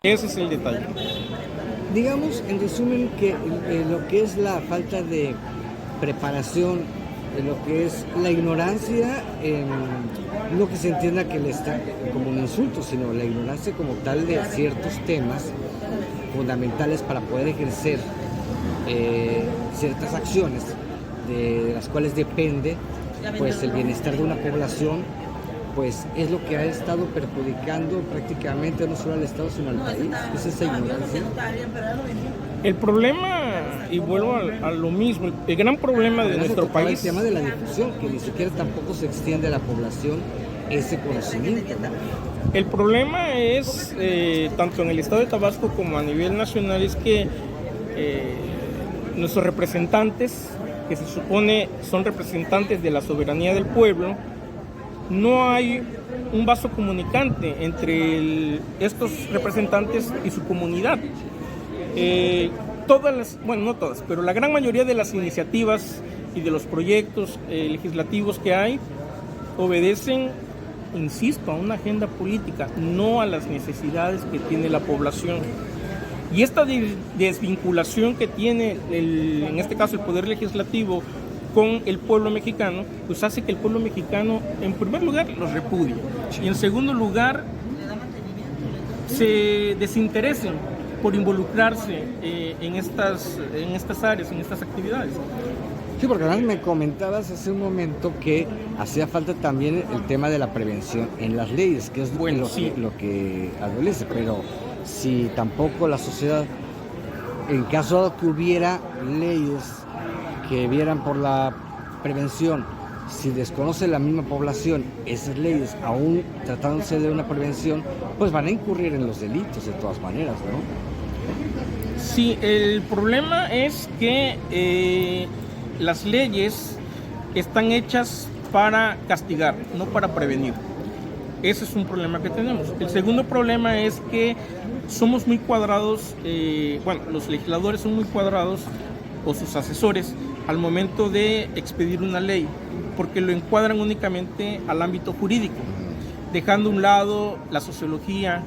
Ese es el detalle. Digamos, en resumen, que lo que es la falta de preparación, lo que es la ignorancia, no que se entienda que le está como un insulto, sino la ignorancia como tal de ciertos temas fundamentales para poder ejercer ciertas acciones de las cuales depende pues el bienestar de una población, pues es lo que ha estado perjudicando prácticamente no solo al Estado sino al país, es esa ignorancia. El problema, y vuelvo a lo mismo, el gran problema de nuestro país... El tema de la difusión, que ni siquiera tampoco se extiende a la población ese conocimiento. El problema es, tanto en el estado de Tabasco como a nivel nacional, es que nuestros representantes, que se supone son representantes de la soberanía del pueblo, no hay un vaso comunicante entre estos representantes y su comunidad. Bueno, no todas, pero la gran mayoría de las iniciativas y de los proyectos legislativos que hay obedecen, insisto, a una agenda política, no a las necesidades que tiene la población. Y esta desvinculación que tiene, en este caso, el Poder Legislativo con el pueblo mexicano, pues hace que el pueblo mexicano, en primer lugar, los repudie, y en segundo lugar, se desinteresen por involucrarse en estas áreas, en estas actividades. Sí, porque además me comentabas hace un momento que hacía falta también el tema de la prevención en las leyes, que es bueno, lo que adolece, pero si tampoco la sociedad, en caso de que hubiera leyes que vieran por la prevención, si desconoce la misma población esas leyes, aún tratándose de una prevención, pues van a incurrir en los delitos de todas maneras, ¿no? Sí, el problema es que las leyes están hechas para castigar, no para prevenir. Ese es un problema que tenemos. El segundo problema es que somos muy cuadrados, los legisladores son muy cuadrados, o sus asesores, al momento de expedir una ley, porque lo encuadran únicamente al ámbito jurídico, dejando a un lado la sociología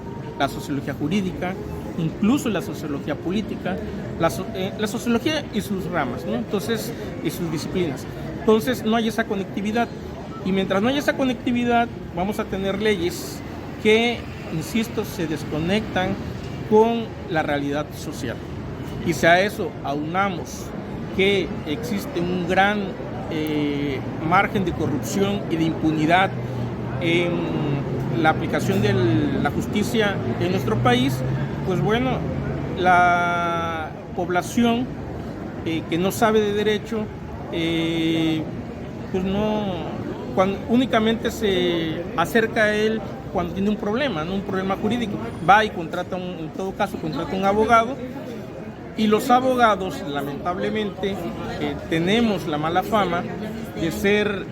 jurídica, incluso la sociología política, la sociología y sus ramas, ¿no? Entonces, y sus disciplinas. Entonces no hay esa conectividad, y mientras no haya esa conectividad vamos a tener leyes que, insisto, se desconectan con la realidad social. Y si a eso aunamos que existe un gran margen de corrupción y de impunidad en la aplicación de la justicia en nuestro país, pues bueno, la población que no sabe de derecho, pues únicamente se acerca a él cuando tiene un problema, ¿no? Un problema jurídico. Va y contrata en todo caso contrata un abogado. Y los abogados, lamentablemente, tenemos la mala fama de ser,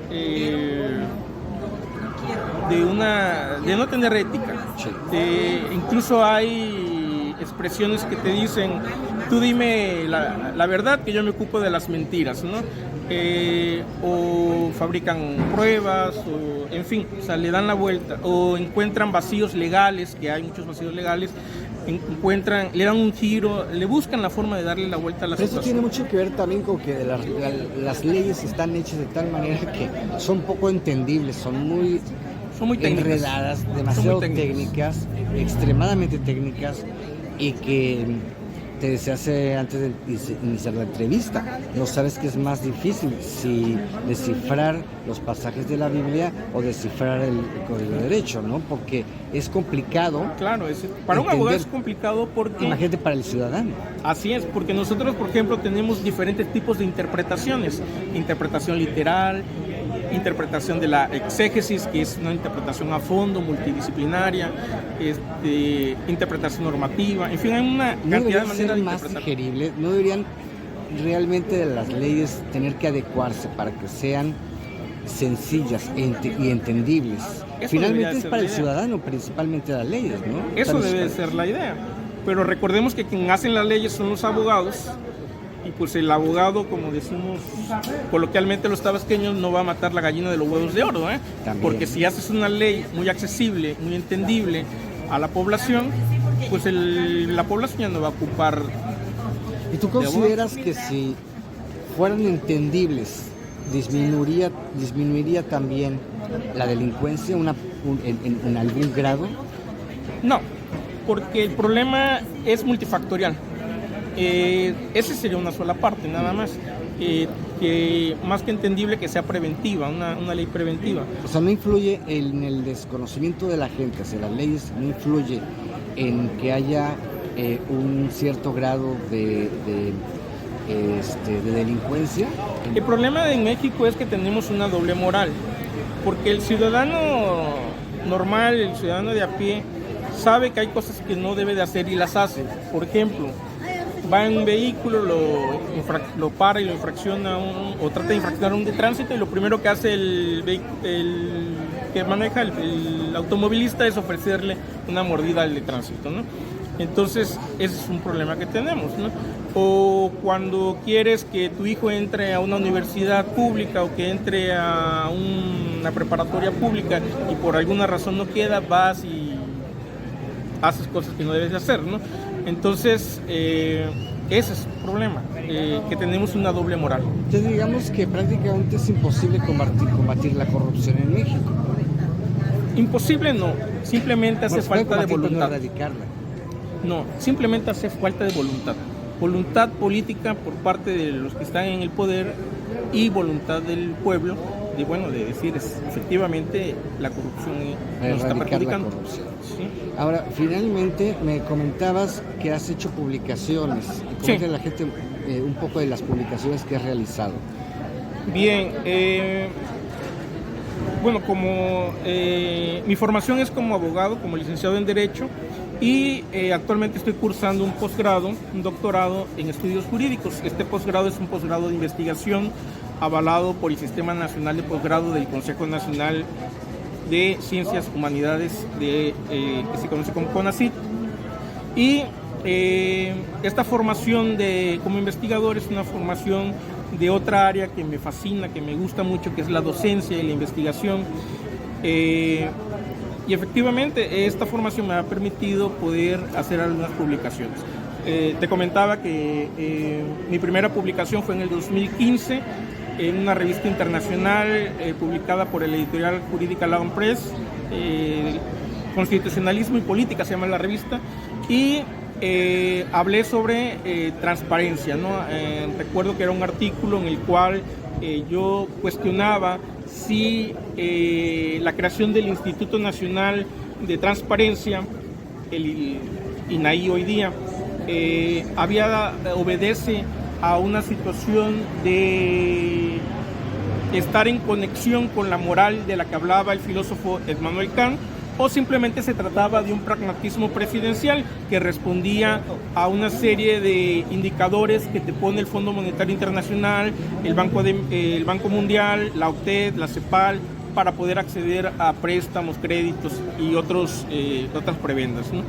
de no tener ética. Incluso hay expresiones que te dicen, tú dime la verdad, que yo me ocupo de las mentiras, ¿no? O fabrican pruebas, o en fin, o sea, le dan la vuelta, o encuentran vacíos legales, que hay muchos vacíos legales, le dan un giro, le buscan la forma de darle la vuelta a la situación. Eso tiene mucho que ver también con que las leyes están hechas de tal manera que son poco entendibles, son muy enredadas, demasiado técnicas, extremadamente técnicas, y que te decía antes de iniciar la entrevista, no sabes qué es más difícil, si descifrar los pasajes de la Biblia o descifrar el Código de Derecho, ¿no? Porque es complicado. Claro, para un abogado es complicado porque... Imagínate para el ciudadano. Así es, porque nosotros, por ejemplo, tenemos diferentes tipos de interpretaciones. Interpretación literal, interpretación de la exégesis, que es una interpretación a fondo, multidisciplinaria, interpretación normativa, en fin, hay una cantidad de maneras de más digerible. No deberían realmente las leyes tener que adecuarse para que sean sencillas y entendibles. Finalmente es para el ciudadano, principalmente las leyes, ¿no? Eso debe ser la idea. Pero recordemos que quien hacen las leyes son los abogados, y pues el abogado, como decimos coloquialmente los tabasqueños, no va a matar la gallina de los huevos de oro, Porque si haces una ley muy accesible, muy entendible a la población, pues la población ya no va a ocupar. ¿Y tú consideras que si fueran entendibles, disminuiría también la delincuencia en algún grado? No, porque el problema es multifactorial. Ese sería una sola parte, nada más. Que más que entendible que sea preventiva, una ley preventiva. O sea, no influye en el desconocimiento de la gente, o sea, las leyes no influye en que haya un cierto grado de delincuencia. El problema en México es que tenemos una doble moral, porque el ciudadano normal, el ciudadano de a pie, sabe que hay cosas que no debe de hacer y las hace. Por ejemplo, va en un vehículo, lo para y lo infracciona o trata de infraccionar un de tránsito, y lo primero que hace el que maneja el automovilista es ofrecerle una mordida al de tránsito, ¿no? Entonces, ese es un problema que tenemos, ¿no? O cuando quieres que tu hijo entre a una universidad pública o que entre a una preparatoria pública y por alguna razón no queda, vas y haces cosas que no debes de hacer, ¿no? Entonces, ese es el problema, que tenemos una doble moral. Entonces, digamos que prácticamente es imposible combatir la corrupción en México. Imposible no, simplemente hace falta de voluntad. No erradicarla. No, simplemente hace falta de voluntad. Voluntad política por parte de los que están en el poder y voluntad del pueblo de decir efectivamente la corrupción nos está perjudicando. ¿Sí? Ahora, finalmente me comentabas que has hecho publicaciones. Coméntale a la gente un poco de las publicaciones que has realizado. Bien, como mi formación es como abogado, como licenciado en Derecho, y actualmente estoy cursando un posgrado, un doctorado en estudios jurídicos. Este posgrado es un posgrado de investigación avalado por el Sistema Nacional de Posgrado del Consejo Nacional de Ciencias Humanidades, que se conoce como CONACYT. Y esta formación como investigador es una formación de otra área que me fascina, que me gusta mucho, que es la docencia y la investigación. Y efectivamente esta formación me ha permitido poder hacer algunas publicaciones. Te comentaba que mi primera publicación fue en el 2015 en una revista internacional publicada por el editorial Jurídica Lawn Press, Constitucionalismo y Política se llama la revista, y hablé sobre transparencia, ¿no? Recuerdo que era un artículo en el cual yo cuestionaba si la creación del Instituto Nacional de Transparencia, el INAI hoy día, obedece a una situación de estar en conexión con la moral de la que hablaba el filósofo Immanuel Kant, o simplemente se trataba de un pragmatismo presidencial que respondía a una serie de indicadores que te pone el Fondo Monetario Internacional, el Banco Mundial, la OCDE, la CEPAL, para poder acceder a préstamos, créditos y otras prebendas, ¿no?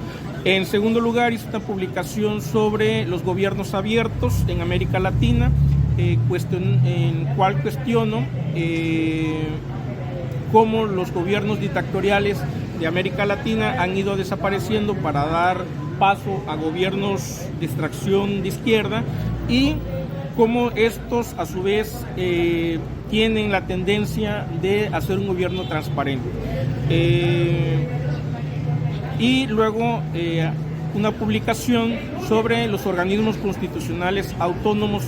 En segundo lugar, hice una publicación sobre los gobiernos abiertos en América Latina, en cual cuestiono cómo los gobiernos dictatoriales de América Latina han ido desapareciendo para dar paso a gobiernos de extracción de izquierda, y cómo estos a su vez tienen la tendencia de hacer un gobierno transparente. Y luego una publicación sobre los organismos constitucionales autónomos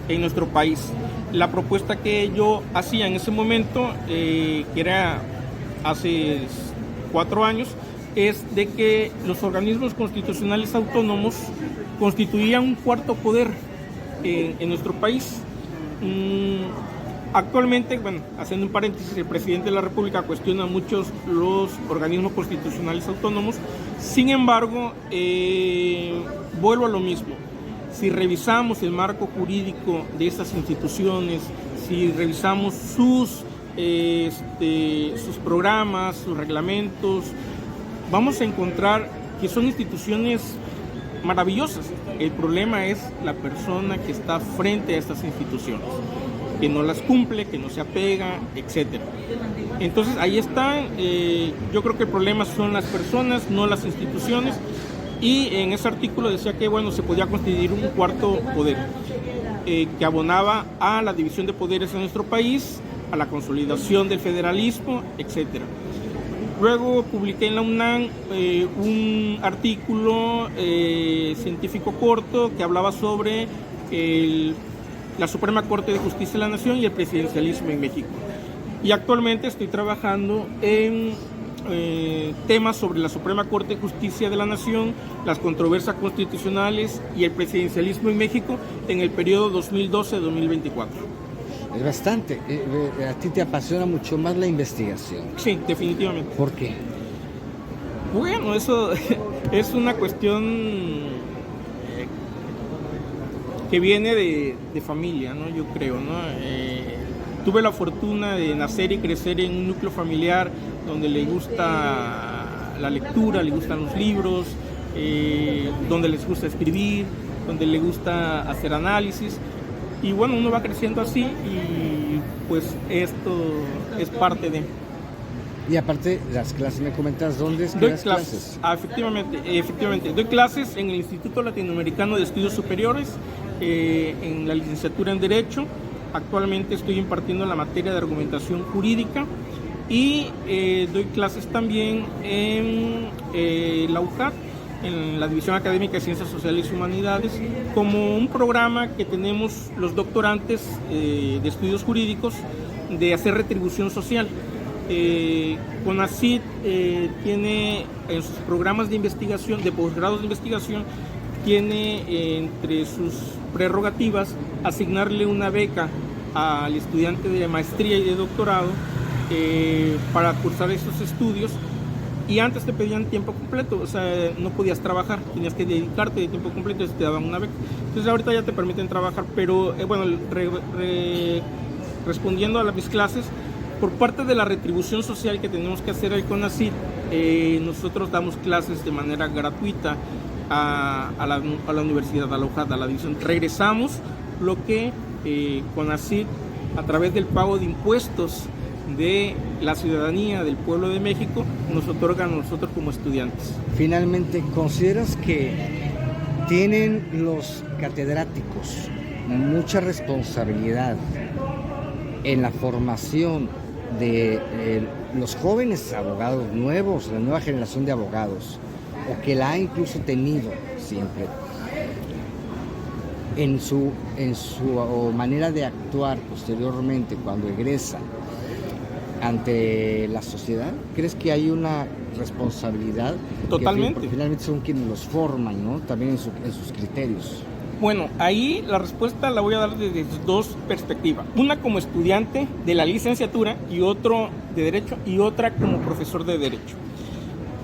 en nuestro país. La propuesta que yo hacía en ese momento, que era hace 4 años, es de que los organismos constitucionales autónomos constituían un cuarto poder en nuestro país. Actualmente, haciendo un paréntesis, el presidente de la República cuestiona muchos los organismos constitucionales autónomos. Sin embargo, vuelvo a lo mismo. Si revisamos el marco jurídico de estas instituciones, si revisamos sus programas, sus reglamentos, vamos a encontrar que son instituciones maravillosas. El problema es la persona que está frente a estas instituciones, que no las cumple, que no se apega, etc. Entonces ahí están, yo creo que el problema son las personas, no las instituciones, y en ese artículo decía que bueno, se podía constituir un cuarto poder que abonaba a la división de poderes en nuestro país, a la consolidación del federalismo, etcétera. Luego publiqué en la UNAM un artículo científico corto que hablaba sobre la Suprema Corte de Justicia de la Nación y el presidencialismo en México. Y actualmente estoy trabajando en temas sobre la Suprema Corte de Justicia de la Nación, las controversias constitucionales y el presidencialismo en México en el periodo 2012-2024. Es bastante. A ti te apasiona mucho más la investigación. Sí, definitivamente. ¿Por qué? Bueno, eso es una cuestión que viene de familia, ¿no? Yo creo, ¿no? Tuve la fortuna de nacer y crecer en un núcleo familiar donde le gusta la lectura, le gustan los libros, donde les gusta escribir, donde le gusta hacer análisis. Y bueno, uno va creciendo así y pues esto es parte de... Y aparte, las clases, me comentas, ¿dónde es que doy das clases? Efectivamente. Doy clases en el Instituto Latinoamericano de Estudios Superiores, en la licenciatura en Derecho. Actualmente estoy impartiendo la materia de argumentación jurídica y doy clases también en la UJAT, en la División Académica de Ciencias Sociales y Humanidades, como un programa que tenemos los doctorantes de estudios jurídicos de hacer retribución social. CONACYT tiene en sus programas de investigación, de posgrados de investigación, tiene entre sus prerrogativas asignarle una beca al estudiante de maestría y de doctorado para cursar esos estudios. Y antes te pedían tiempo completo, o sea, no podías trabajar, tenías que dedicarte de tiempo completo y te daban una beca. Entonces ahorita ya te permiten trabajar, pero bueno, respondiendo a mis clases, por parte de la retribución social que tenemos que hacer al CONACYT, nosotros damos clases de manera gratuita a la universidad, a la UJAT, a la división. Regresamos lo que CONACYT, a través del pago de impuestos de la ciudadanía del pueblo de México, nos otorgan a nosotros como estudiantes. Finalmente, ¿consideras que tienen los catedráticos mucha responsabilidad en la formación de los jóvenes abogados nuevos, la nueva generación de abogados, o que la ha incluso tenido siempre, en su manera de actuar posteriormente cuando egresa ante la sociedad? ¿Crees que hay una responsabilidad? Totalmente. Porque finalmente son quienes los forman, ¿no? También en sus criterios. Bueno, ahí la respuesta la voy a dar desde dos perspectivas. Una como estudiante de la licenciatura y otro de Derecho y otra como profesor de Derecho.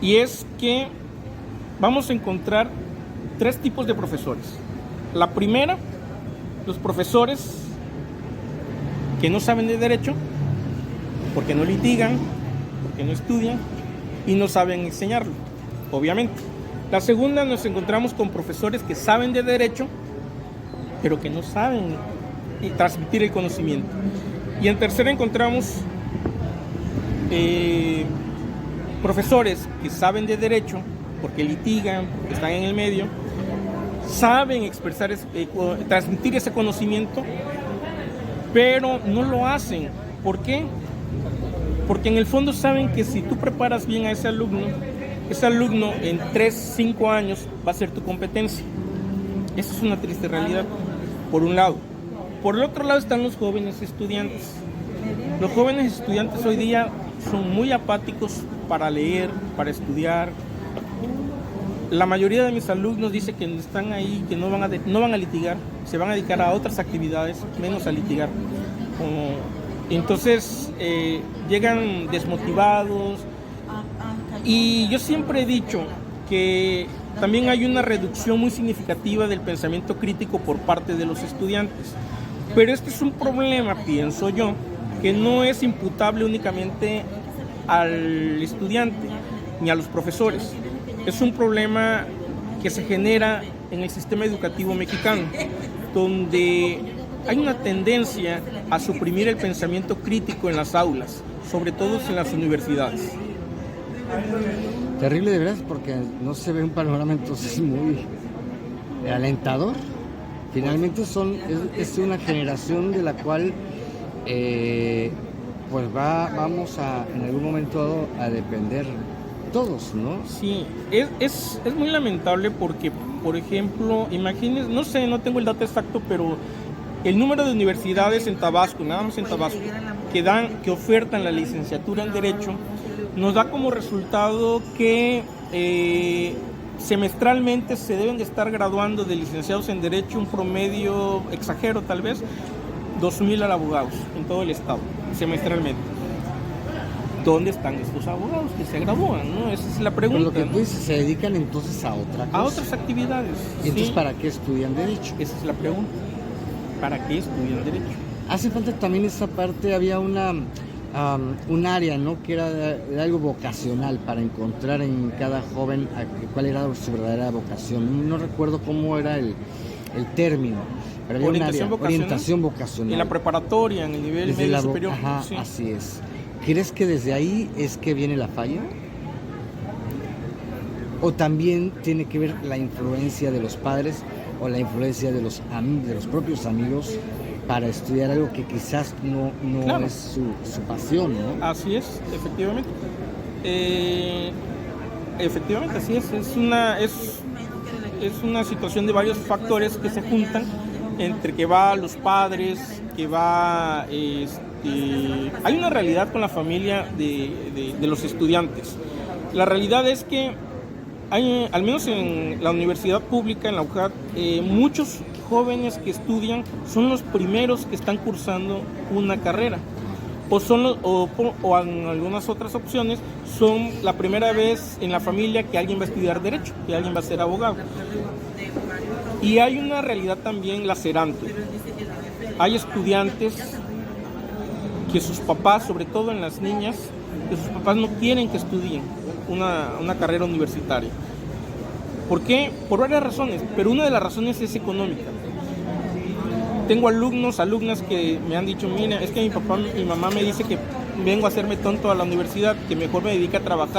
Y es que vamos a encontrar tres tipos de profesores. La primera, los profesores que no saben de Derecho, porque no litigan, porque no estudian y no saben enseñarlo, obviamente. La segunda, nos encontramos con profesores que saben de Derecho, pero que no saben transmitir el conocimiento. Y en tercera encontramos profesores que saben de Derecho, porque litigan, porque están en el medio, saben expresar, transmitir ese conocimiento, pero no lo hacen. ¿Por qué? Porque en el fondo saben que si tú preparas bien a ese alumno en 3, 5 años va a ser tu competencia. Esa es una triste realidad, por un lado. Por el otro lado están los jóvenes estudiantes. Los jóvenes estudiantes hoy día son muy apáticos para leer, para estudiar. La mayoría de mis alumnos dice que están ahí, que no van a litigar, se van a dedicar a otras actividades, menos a litigar. Entonces llegan desmotivados, y yo siempre he dicho que también hay una reducción muy significativa del pensamiento crítico por parte de los estudiantes, pero este es un problema, pienso yo, que no es imputable únicamente al estudiante ni a los profesores. Es un problema que se genera en el sistema educativo mexicano, donde hay una tendencia a suprimir el pensamiento crítico en las aulas, sobre todo en las universidades. Terrible de veras, porque no se ve un panorama entonces muy alentador. Finalmente es una generación de la cual pues vamos en algún momento a depender todos, ¿no? Sí, es muy lamentable porque, por ejemplo, imagínense, no sé, no tengo el dato exacto, pero el número de universidades en Tabasco, nada más en Tabasco, que ofertan la licenciatura en Derecho, nos da como resultado que semestralmente se deben de estar graduando de licenciados en Derecho un promedio, exagero tal vez, 2,000 abogados en todo el estado, semestralmente. ¿Dónde están estos abogados que se gradúan? ¿No? Esa es la pregunta. Pero lo que tú dices, se dedican entonces a otra cosa. A otras actividades. ¿Y entonces sí. para qué estudian Derecho? Esa es la pregunta. ¿Para qué estudian Derecho? Hace falta también esa parte, había un área, ¿no? Que era de algo vocacional para encontrar en cada joven cuál era su verdadera vocación. No recuerdo cómo era el término, pero había orientación vocacional. En la preparatoria, en el nivel desde medio superior. Ajá, sí. Así es. ¿Crees que desde ahí es que viene la falla? ¿O también tiene que ver la influencia de los padres o la influencia de los propios amigos para estudiar algo que quizás no Claro. es su pasión, ¿no? Así es, efectivamente. Efectivamente, así es. Es una situación de varios factores que se juntan, entre que va los padres, que va... hay una realidad con la familia de los estudiantes. La realidad es que hay, al menos en la universidad pública, en la UJAT, muchos jóvenes que estudian son los primeros que están cursando una carrera. O en algunas otras opciones son la primera vez en la familia que alguien va a estudiar Derecho, que alguien va a ser abogado. Y hay una realidad también lacerante. Hay estudiantes que sus papás, sobre todo en las niñas, que sus papás no quieren que estudien una carrera universitaria. ¿Por qué? Por varias razones, pero una de las razones es económica. Tengo alumnas que me han dicho, mira, es que mi mamá me dice que vengo a hacerme tonto a la universidad, que mejor me dedique a trabajar.